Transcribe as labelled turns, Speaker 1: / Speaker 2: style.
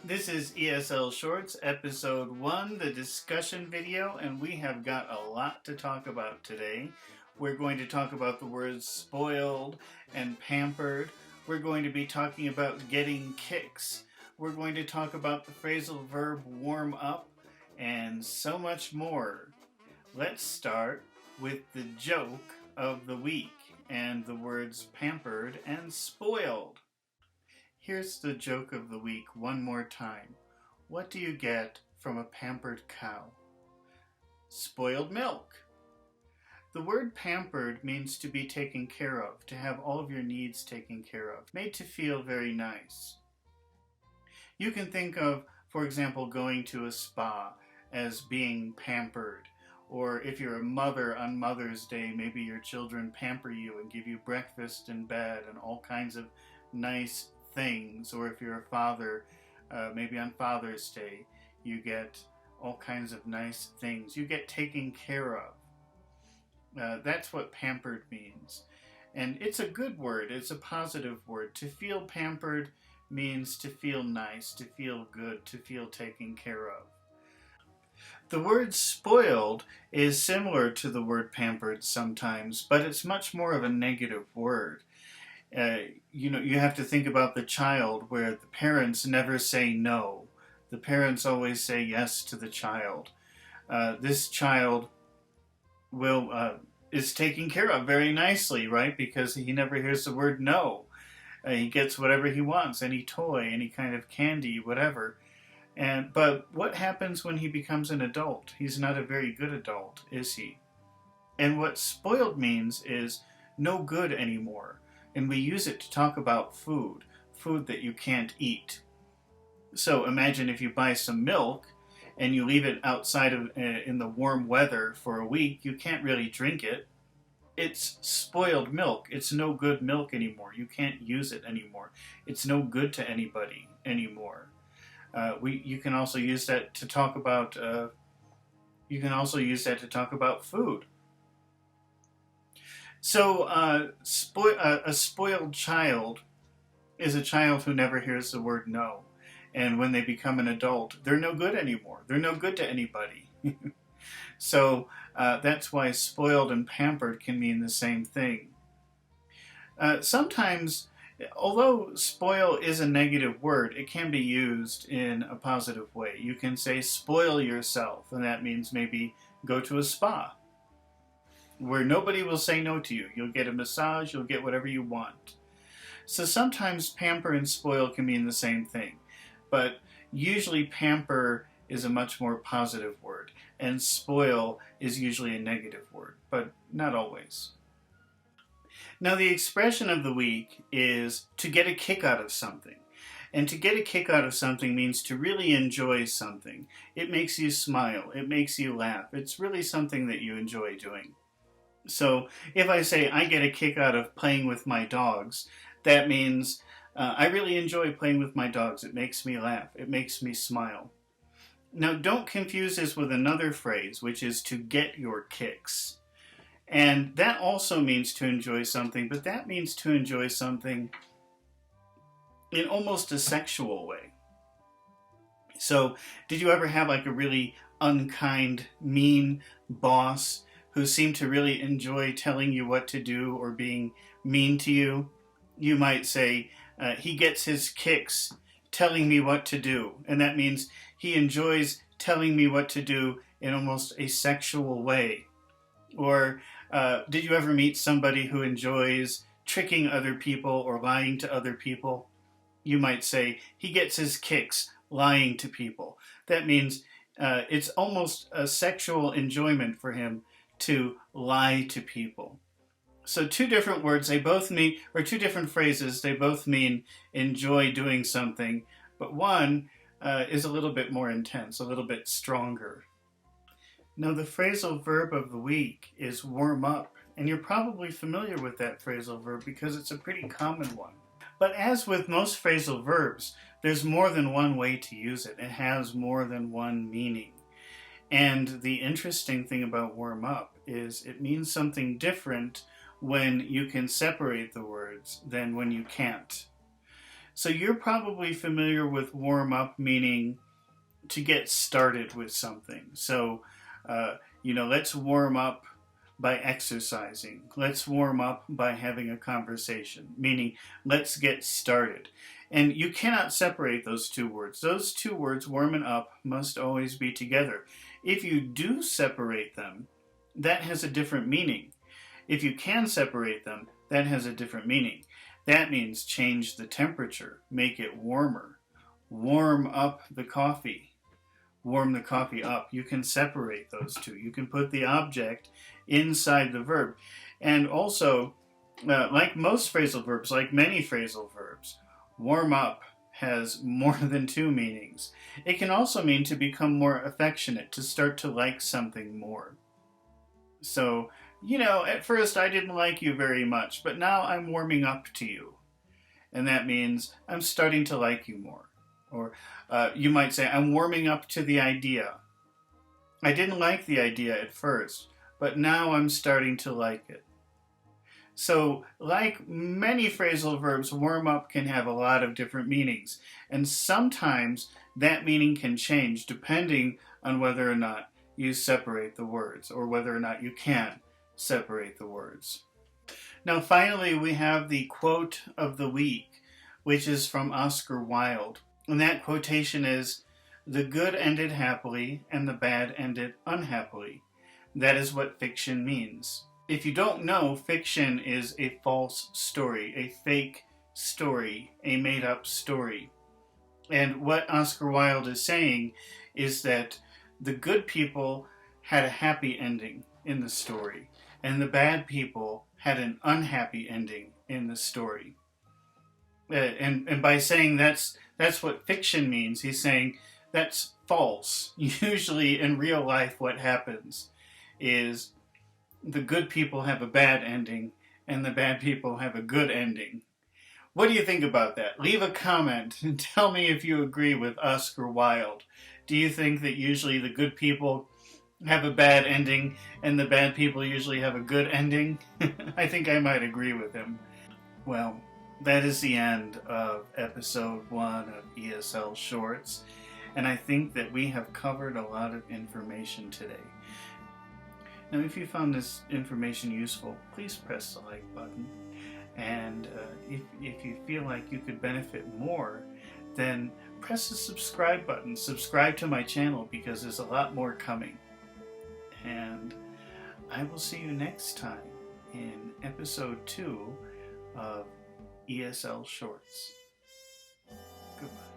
Speaker 1: This is ESL Shorts, episode 1, the discussion video, and we have got a lot to talk about today. We're going to talk about the words spoiled and pampered. We're going to be talking about getting kicks. We're going to talk about the phrasal verb warm up, and so much more. Let's start with the joke of the week and the words pampered and spoiled. Here's the joke of the week one more time. What do you get from a pampered cow? Spoiled milk. The word pampered means to be taken care of, to have all of your needs taken care of, made to feel very nice. You can think of, for example, going to a spa as being pampered. Or if you're a mother on Mother's Day, maybe your children pamper you and give you breakfast in bed and all kinds of nice things. Or if you're a father, maybe on Father's Day, you get all kinds of nice things. You get taken care of. That's what pampered means. And it's a good word. It's a positive word. To feel pampered means to feel nice, to feel good, to feel taken care of. The word spoiled is similar to the word pampered sometimes, but it's much more of a negative word. You have to think about the child where the parents never say no. The parents always say yes to the child. This child is taken care of very nicely, right? Because he never hears the word no. He gets whatever he wants, any toy, any kind of candy, whatever. But what happens when he becomes an adult? He's not a very good adult, is he? And what spoiled means is no good anymore. And we use it to talk about food that you can't eat. So imagine if you buy some milk and you leave it outside in the warm weather for a week, you can't really drink it. It's spoiled milk. It's no good milk anymore. You can't use it anymore. It's no good to anybody anymore. You can also use that to talk about. Food. So a spoiled child is a child who never hears the word no, and when they become an adult, they're no good anymore. They're no good to anybody. So that's why spoiled and pampered can mean the same thing. Sometimes, although spoil is a negative word, it can be used in a positive way. You can say spoil yourself, and that means maybe go to a spa where nobody will say no to you. You'll get a massage, you'll get whatever you want. So sometimes pamper and spoil can mean the same thing, but usually pamper is a much more positive word, and spoil is usually a negative word, but not always. Now, the expression of the week is to get a kick out of something. And to get a kick out of something means to really enjoy something. It makes you smile. It makes you laugh. It's really something that you enjoy doing. So if I say I get a kick out of playing with my dogs, that means I really enjoy playing with my dogs. It makes me laugh. It makes me smile. Now, don't confuse this with another phrase, which is to get your kicks. And that also means to enjoy something, but that means to enjoy something in almost a sexual way. So, did you ever have like a really unkind, mean boss who seemed to really enjoy telling you what to do or being mean to you? You might say, he gets his kicks telling me what to do. And that means he enjoys telling me what to do in almost a sexual way. Or did you ever meet somebody who enjoys tricking other people or lying to other people? You might say, he gets his kicks lying to people. That means it's almost a sexual enjoyment for him to lie to people. So two different words, they both mean, or two different phrases, they both mean enjoy doing something, but one is a little bit more intense, a little bit stronger. Now, the phrasal verb of the week is warm up, and you're probably familiar with that phrasal verb because it's a pretty common one. But as with most phrasal verbs, there's more than one way to use it. It has more than one meaning. And the interesting thing about warm up is it means something different when you can separate the words than when you can't. So you're probably familiar with warm up, meaning to get started with something. So, let's warm up by exercising. Let's warm up by having a conversation, meaning let's get started. And you cannot separate those two words. Those two words, warm and up, must always be together. If you do separate them, that has a different meaning. If you can separate them, that has a different meaning. That means change the temperature, make it warmer, warm up the coffee, warm the coffee up. You can separate those two. You can put the object inside the verb. And also, like most phrasal verbs, like many phrasal verbs, warm up has more than two meanings. It can also mean to become more affectionate, to start to like something more. So, at first I didn't like you very much, but now I'm warming up to you. And that means I'm starting to like you more. Or you might say, I'm warming up to the idea. I didn't like the idea at first, but now I'm starting to like it. So, like many phrasal verbs, warm up can have a lot of different meanings. And sometimes that meaning can change depending on whether or not you separate the words, or whether or not you can separate the words. Now finally we have the quote of the week, which is from Oscar Wilde. And that quotation is, "The good ended happily and the bad ended unhappily. That is what fiction means." If you don't know, fiction is a false story, a fake story, a made-up story. And what Oscar Wilde is saying is that the good people had a happy ending in the story, and the bad people had an unhappy ending in the story. And by saying that's what fiction means, he's saying that's false. Usually in real life what happens is the good people have a bad ending and the bad people have a good ending. What do you think about that? Leave a comment and tell me if you agree with Oscar Wilde. Do you think that usually the good people have a bad ending and the bad people usually have a good ending? I think I might agree with him. Well, that is the end of episode 1 of ESL Shorts, and I think that we have covered a lot of information today. Now, if you found this information useful, please press the like button. And if you feel like you could benefit more, then press the subscribe button. Subscribe to my channel because there's a lot more coming. And I will see you next time in episode 2 of ESL Shorts. Goodbye.